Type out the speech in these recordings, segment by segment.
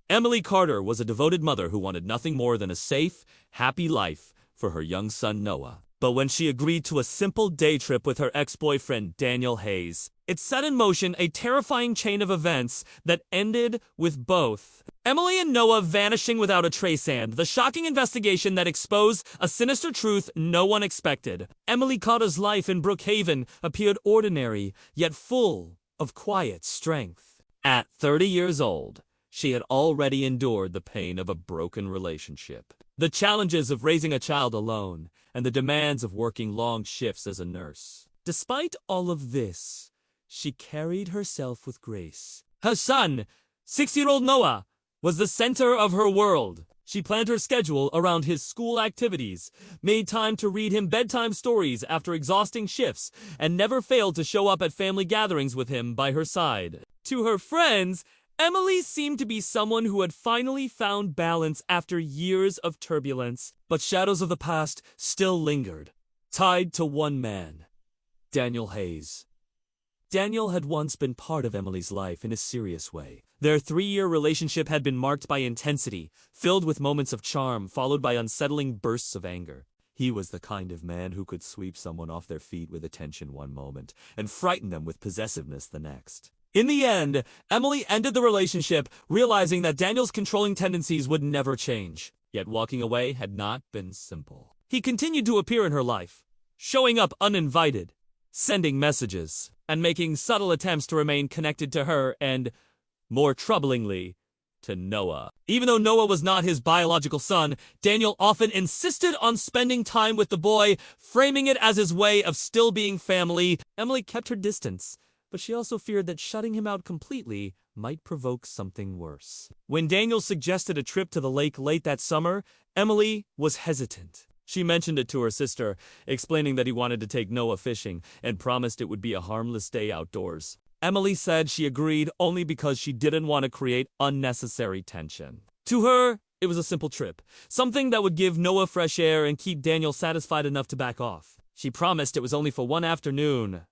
Emily Carter was a devoted mother who wanted nothing more than a safe, happy life for her young son Noah. But when she agreed to a simple day trip with her ex-boyfriend Daniel Hayes, it set in motion a terrifying chain of events that ended with both Emily and Noah vanishing without a trace, and the shocking investigation that exposed a sinister truth no one expected. Emily Carter's life in Brookhaven appeared ordinary, yet full of quiet strength. At 30 years old, she had already endured the pain of a broken relationship, the challenges of raising a child alone, and the demands of working long shifts as a nurse. Despite all of this, she carried herself with grace. Her son, 6-year-old Noah, was the center of her world. She planned her schedule around his school activities, made time to read him bedtime stories after exhausting shifts, and never failed to show up at family gatherings with him by her side. To her friends, Emily seemed to be someone who had finally found balance after years of turbulence, but shadows of the past still lingered, tied to one man, Daniel Hayes. Daniel had once been part of Emily's life in a serious way. Their 3-year relationship had been marked by intensity, filled with moments of charm followed by unsettling bursts of anger. He was the kind of man who could sweep someone off their feet with attention one moment and frighten them with possessiveness the next. In the end, Emily ended the relationship, realizing that Daniel's controlling tendencies would never change. Yet walking away had not been simple. He continued to appear in her life, showing up uninvited, sending messages, and making subtle attempts to remain connected to her and, more troublingly, to Noah. Even though Noah was not his biological son, Daniel often insisted on spending time with the boy, framing it as his way of still being family. Emily kept her distance, but she also feared that shutting him out completely might provoke something worse. When Daniel suggested a trip to the lake late that summer, Emily was hesitant. She mentioned it to her sister, explaining that he wanted to take Noah fishing and promised it would be a harmless day outdoors. Emily said she agreed only because she didn't want to create unnecessary tension. To her, it was a simple trip, something that would give Noah fresh air and keep Daniel satisfied enough to back off. She promised it was only for one afternoon.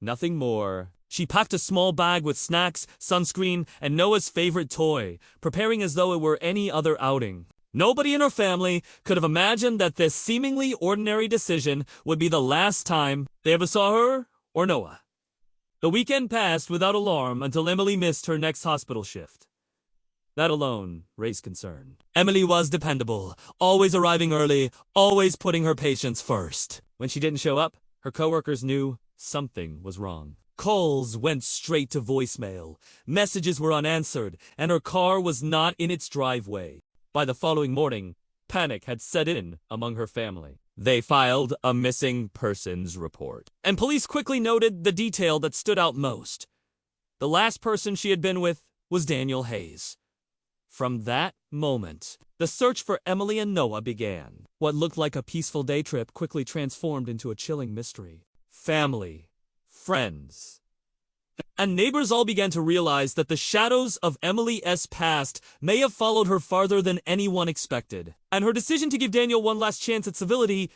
Nothing more. She packed a small bag with snacks, sunscreen, and Noah's favorite toy, preparing as though it were any other outing. Nobody in her family could have imagined that this seemingly ordinary decision would be the last time they ever saw her or Noah. The weekend passed without alarm until Emily missed her next hospital shift. That alone raised concern. Emily was dependable, always arriving early, always putting her patients first. When she didn't show up, her coworkers knew something was wrong. Calls went straight to voicemail, messages were unanswered, and her car was not in its driveway. By the following morning, panic had set in among her family. They filed a missing persons report, and police quickly noted the detail that stood out most. The last person she had been with was Daniel Hayes. From that moment, the search for Emily and Noah began. What looked like a peaceful day trip quickly transformed into a chilling mystery. Family, friends, and neighbors all began to realize that the shadows of Emily's past may have followed her farther than anyone expected, and her decision to give Daniel one last chance at civility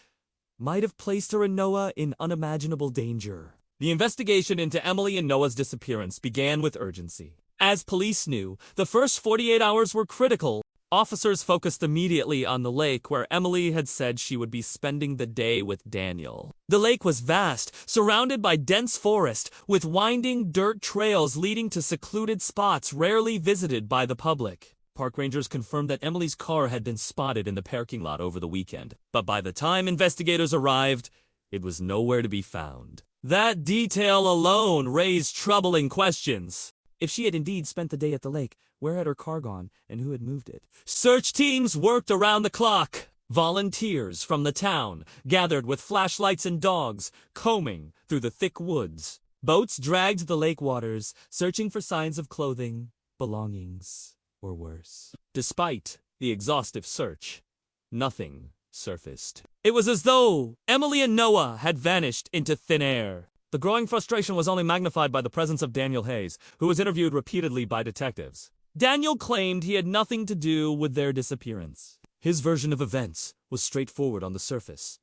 might have placed her and Noah in unimaginable danger. The investigation into Emily and Noah's disappearance began with urgency. As police knew, the first 48 hours were critical. Officers focused immediately on the lake where Emily had said she would be spending the day with Daniel. The lake was vast, surrounded by dense forest, with winding dirt trails leading to secluded spots rarely visited by the public. Park rangers confirmed that Emily's car had been spotted in the parking lot over the weekend, but by the time investigators arrived, it was nowhere to be found. That detail alone raised troubling questions. If she had indeed spent the day at the lake, where had her car gone, and who had moved it? Search teams worked around the clock. Volunteers from the town gathered with flashlights and dogs, combing through the thick woods. Boats dragged the lake waters, searching for signs of clothing, belongings, or worse. Despite the exhaustive search, nothing surfaced. It was as though Emily and Noah had vanished into thin air. The growing frustration was only magnified by the presence of Daniel Hayes, who was interviewed repeatedly by detectives. Daniel claimed he had nothing to do with their disappearance. His version of events was straightforward on the surface.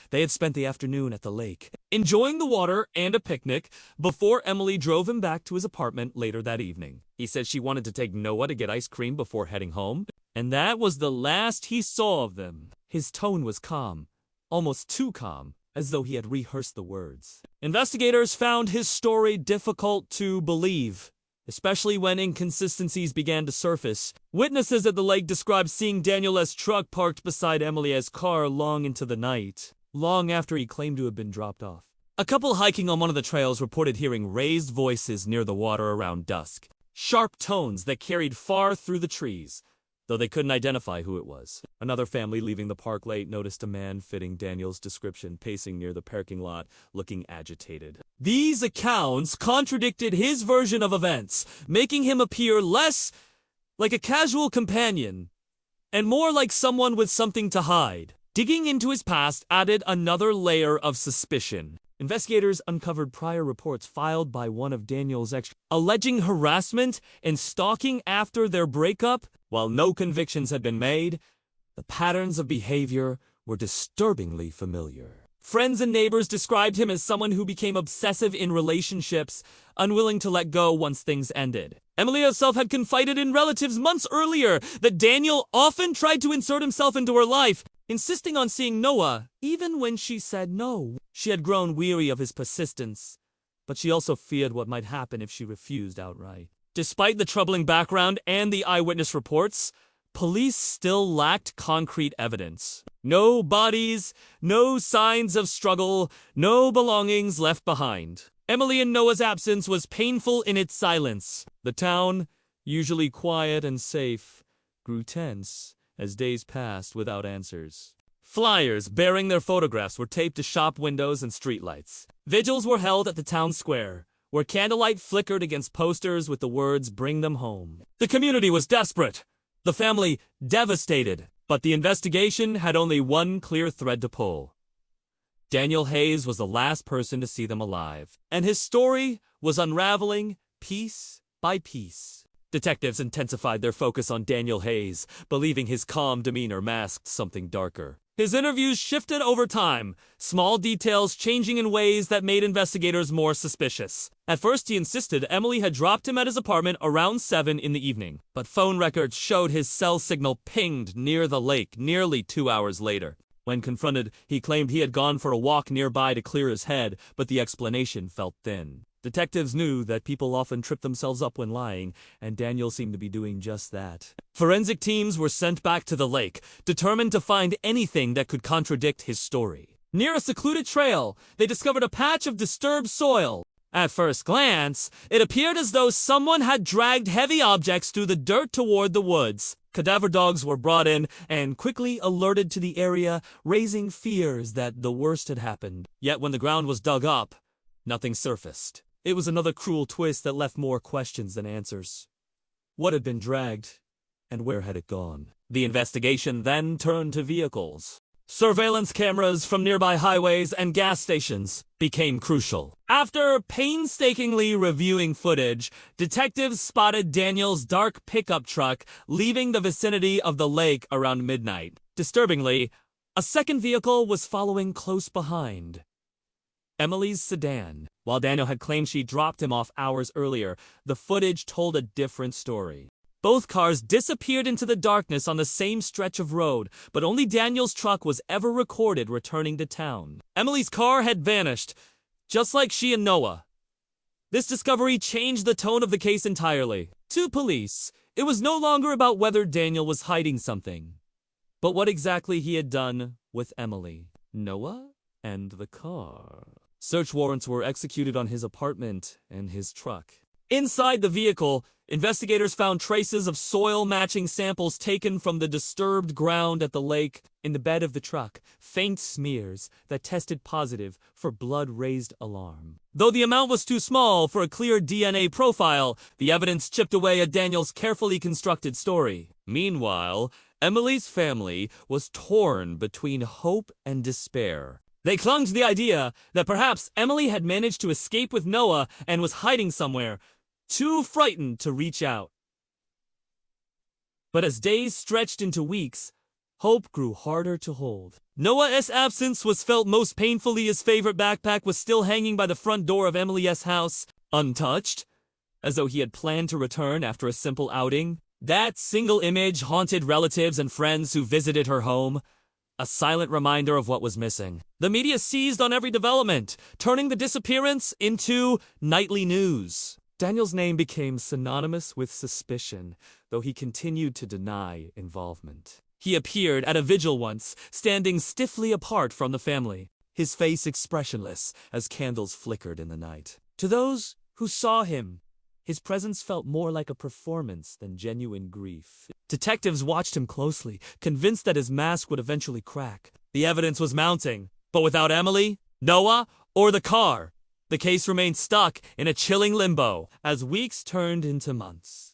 They had spent the afternoon at the lake, enjoying the water and a picnic, before Emily drove him back to his apartment later that evening. He said she wanted to take Noah to get ice cream before heading home, and that was the last he saw of them. His tone was calm, almost too calm, as though he had rehearsed the words. Investigators found his story difficult to believe, especially when inconsistencies began to surface. Witnesses at the lake described seeing Daniel's truck parked beside Emily's car long into the night, long after he claimed to have been dropped off. A couple hiking on one of the trails reported hearing raised voices near the water around dusk, sharp tones that carried far through the trees, though they couldn't identify who it was. Another family leaving the park late noticed a man fitting Daniel's description pacing near the parking lot, looking agitated. These accounts contradicted his version of events, making him appear less like a casual companion and more like someone with something to hide. Digging into his past added another layer of suspicion. Investigators uncovered prior reports filed by one of Daniel's ex, alleging harassment and stalking after their breakup. While no convictions had been made, the patterns of behavior were disturbingly familiar. Friends and neighbors described him as someone who became obsessive in relationships, unwilling to let go once things ended. Emily herself had confided in relatives months earlier that Daniel often tried to insert himself into her life, insisting on seeing Noah, even when she said no. She had grown weary of his persistence, but she also feared what might happen if she refused outright. Despite the troubling background and the eyewitness reports, police still lacked concrete evidence. No bodies, no signs of struggle, no belongings left behind. Emily and Noah's absence was painful in its silence. The town, usually quiet and safe, grew tense as days passed without answers. Flyers bearing their photographs were taped to shop windows and streetlights. Vigils were held at the town square, where candlelight flickered against posters with the words, "Bring them home." The community was desperate, the family devastated, but the investigation had only one clear thread to pull. Daniel Hayes was the last person to see them alive, and his story was unraveling piece by piece. Detectives intensified their focus on Daniel Hayes, believing his calm demeanor masked something darker. His interviews shifted over time, small details changing in ways that made investigators more suspicious. At first, he insisted Emily had dropped him at his apartment around 7 in the evening, but phone records showed his cell signal pinged near the lake nearly 2 hours later. When confronted, he claimed he had gone for a walk nearby to clear his head, but the explanation felt thin. Detectives knew that people often trip themselves up when lying, and Daniel seemed to be doing just that. Forensic teams were sent back to the lake, determined to find anything that could contradict his story. Near a secluded trail, they discovered a patch of disturbed soil. At first glance, it appeared as though someone had dragged heavy objects through the dirt toward the woods. Cadaver dogs were brought in and quickly alerted to the area, raising fears that the worst had happened. Yet when the ground was dug up, nothing surfaced. It was another cruel twist that left more questions than answers. What had been dragged, and where had it gone? The investigation then turned to vehicles. Surveillance cameras from nearby highways and gas stations became crucial. After painstakingly reviewing footage, detectives spotted Daniel's dark pickup truck leaving the vicinity of the lake around midnight. Disturbingly, a second vehicle was following close behind. Emily's sedan. While Daniel had claimed she dropped him off hours earlier, the footage told a different story. Both cars disappeared into the darkness on the same stretch of road, but only Daniel's truck was ever recorded returning to town. Emily's car had vanished, just like she and Noah. This discovery changed the tone of the case entirely. To police, it was no longer about whether Daniel was hiding something, but what exactly he had done with Emily, Noah, and the car. Search warrants were executed on his apartment and his truck. Inside the vehicle, investigators found traces of soil-matching samples taken from the disturbed ground at the lake. In the bed of the truck, faint smears that tested positive for blood raised alarm. Though the amount was too small for a clear DNA profile, the evidence chipped away at Daniel's carefully constructed story. Meanwhile, Emily's family was torn between hope and despair. They clung to the idea that perhaps Emily had managed to escape with Noah and was hiding somewhere, too frightened to reach out. But as days stretched into weeks, hope grew harder to hold. Noah's absence was felt most painfully. His favorite backpack was still hanging by the front door of Emily's house, untouched, as though he had planned to return after a simple outing. That single image haunted relatives and friends who visited her home, a silent reminder of what was missing. The media seized on every development, turning the disappearance into nightly news. Daniel's name became synonymous with suspicion, though he continued to deny involvement. He appeared at a vigil once, standing stiffly apart from the family, his face expressionless as candles flickered in the night. To those who saw him, his presence felt more like a performance than genuine grief. Detectives watched him closely, convinced that his mask would eventually crack. The evidence was mounting, but without Emily, Noah, or the car, the case remained stuck in a chilling limbo as weeks turned into months.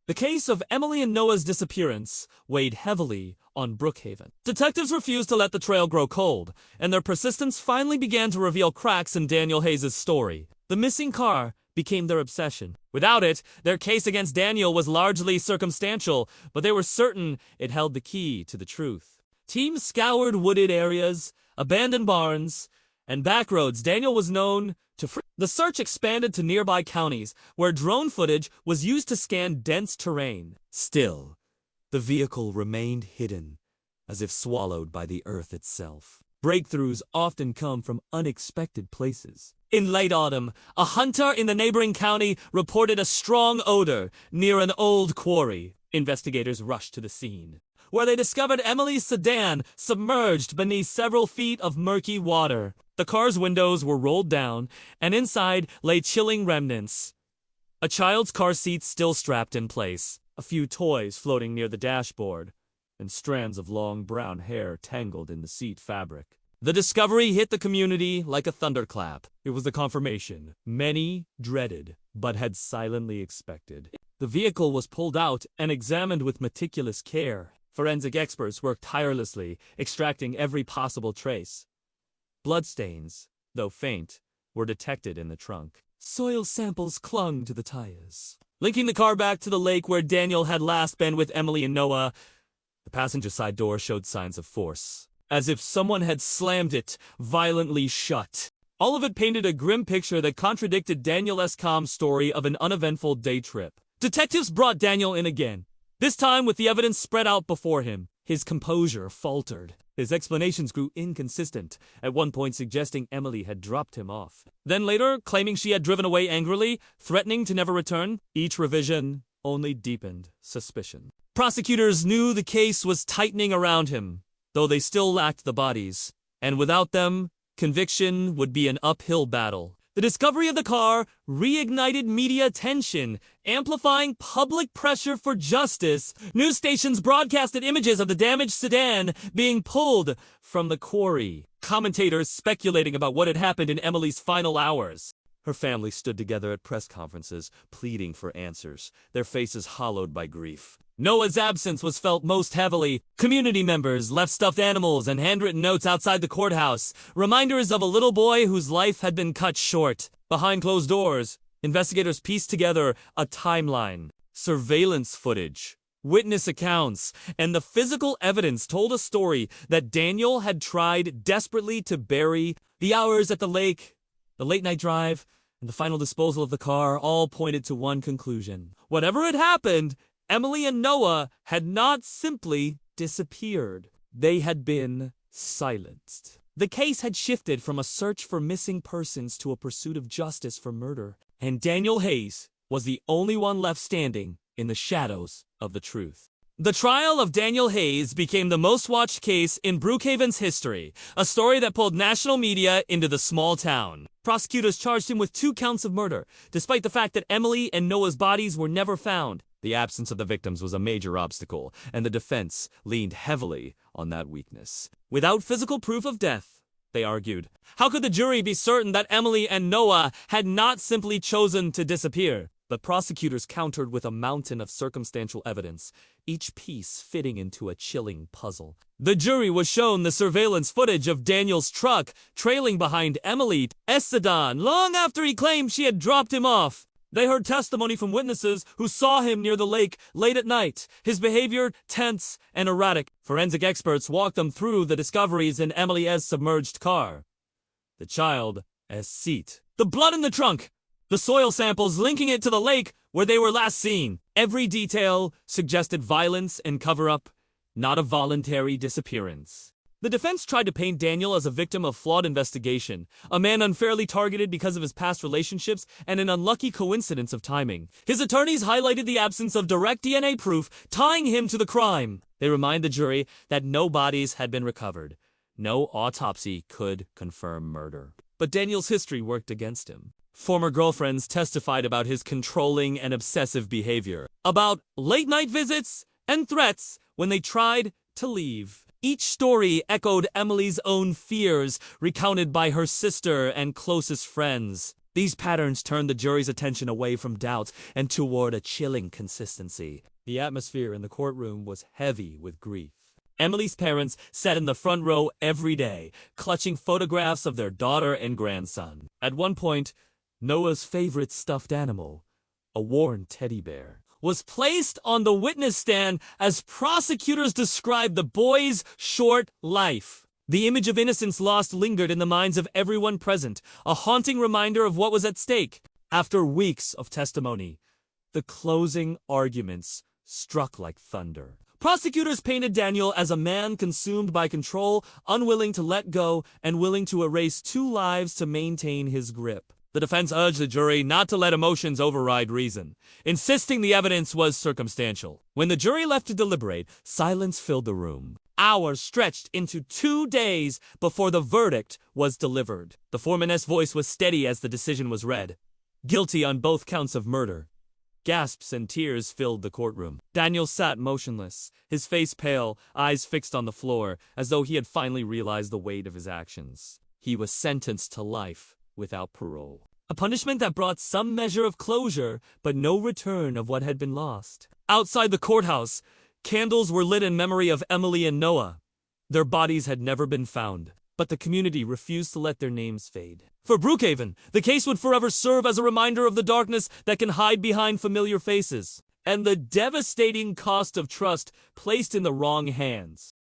The case of Emily and Noah's disappearance weighed heavily on Brookhaven. Detectives refused to let the trail grow cold, and their persistence finally began to reveal cracks in Daniel Hayes' story. The missing car became their obsession. Without it, their case against Daniel was largely circumstantial, but they were certain it held the key to the truth. Teams scoured wooded areas, abandoned barns, and back roads Daniel was known to The search expanded to nearby counties, where drone footage was used to scan dense terrain. Still, the vehicle remained hidden, as if swallowed by the earth itself. Breakthroughs often come from unexpected places. In late autumn, a hunter in the neighboring county reported a strong odor near an old quarry. Investigators rushed to the scene, where they discovered Emily's sedan submerged beneath several feet of murky water. The car's windows were rolled down, and inside lay chilling remnants. A child's car seat still strapped in place, a few toys floating near the dashboard, and strands of long brown hair tangled in the seat fabric. The discovery hit the community like a thunderclap. It was the confirmation many dreaded, but had silently expected. The vehicle was pulled out and examined with meticulous care. Forensic experts worked tirelessly, extracting every possible trace. Bloodstains, though faint, were detected in the trunk. Soil samples clung to the tires. Linking the car back to the lake where Daniel had last been with Emily and Noah, the passenger side door showed signs of force, as if someone had slammed it violently shut. All of it painted a grim picture that contradicted Daniel's calm story of an uneventful day trip. Detectives brought Daniel in again, this time with the evidence spread out before him. His composure faltered. His explanations grew inconsistent, at one point suggesting Emily had dropped him off. Then later, claiming she had driven away angrily, threatening to never return. Each revision only deepened suspicion. Prosecutors knew the case was tightening around him, though they still lacked the bodies, and without them, conviction would be an uphill battle. The discovery of the car reignited media attention, amplifying public pressure for justice. News stations broadcasted images of the damaged sedan being pulled from the quarry, commentators speculating about what had happened in Emily's final hours. Her family stood together at press conferences, pleading for answers, their faces hollowed by grief. Noah's absence was felt most heavily. Community members left stuffed animals and handwritten notes outside the courthouse, reminders of a little boy whose life had been cut short. Behind closed doors, investigators pieced together a timeline. Surveillance footage, witness accounts, and the physical evidence told a story that Daniel had tried desperately to bury. The hours at the lake, the late-night drive, and the final disposal of the car all pointed to one conclusion. Whatever had happened, Emily and Noah had not simply disappeared. They had been silenced. The case had shifted from a search for missing persons to a pursuit of justice for murder, and Daniel Hayes was the only one left standing in the shadows of the truth. The trial of Daniel Hayes became the most-watched case in Brookhaven's history, a story that pulled national media into the small town. Prosecutors charged him with 2 counts of murder, despite the fact that Emily and Noah's bodies were never found. The absence of the victims was a major obstacle, and the defense leaned heavily on that weakness. Without physical proof of death, they argued, how could the jury be certain that Emily and Noah had not simply chosen to disappear? But prosecutors countered with a mountain of circumstantial evidence, each piece fitting into a chilling puzzle. The jury was shown the surveillance footage of Daniel's truck trailing behind Emily's sedan long after he claimed she had dropped him off. They heard testimony from witnesses who saw him near the lake late at night, his behavior tense and erratic. Forensic experts walked them through the discoveries in Emily's submerged car. The child's seat. The blood in the trunk. The soil samples linking it to the lake where they were last seen. Every detail suggested violence and cover-up, not a voluntary disappearance. The defense tried to paint Daniel as a victim of flawed investigation, a man unfairly targeted because of his past relationships and an unlucky coincidence of timing. His attorneys highlighted the absence of direct DNA proof tying him to the crime. They remind the jury that no bodies had been recovered. No autopsy could confirm murder. But Daniel's history worked against him. Former girlfriends testified about his controlling and obsessive behavior, about late-night visits and threats when they tried to leave. Each story echoed Emily's own fears, recounted by her sister and closest friends. These patterns turned the jury's attention away from doubt and toward a chilling consistency. The atmosphere in the courtroom was heavy with grief. Emily's parents sat in the front row every day, clutching photographs of their daughter and grandson. At one point, Noah's favorite stuffed animal, a worn teddy bear, was placed on the witness stand as prosecutors described the boy's short life. The image of innocence lost lingered in the minds of everyone present, a haunting reminder of what was at stake. After weeks of testimony, the closing arguments struck like thunder. Prosecutors painted Daniel as a man consumed by control, unwilling to let go, and willing to erase 2 lives to maintain his grip. The defense urged the jury not to let emotions override reason, insisting the evidence was circumstantial. When the jury left to deliberate, silence filled the room. Hours stretched into 2 days before the verdict was delivered. The foreman's voice was steady as the decision was read. Guilty on both counts of murder. Gasps and tears filled the courtroom. Daniel sat motionless, his face pale, eyes fixed on the floor, as though he had finally realized the weight of his actions. He was sentenced to life without parole. A punishment that brought some measure of closure, but no return of what had been lost. Outside the courthouse, candles were lit in memory of Emily and Noah. Their bodies had never been found, but the community refused to let their names fade. For Brookhaven, the case would forever serve as a reminder of the darkness that can hide behind familiar faces, and the devastating cost of trust placed in the wrong hands.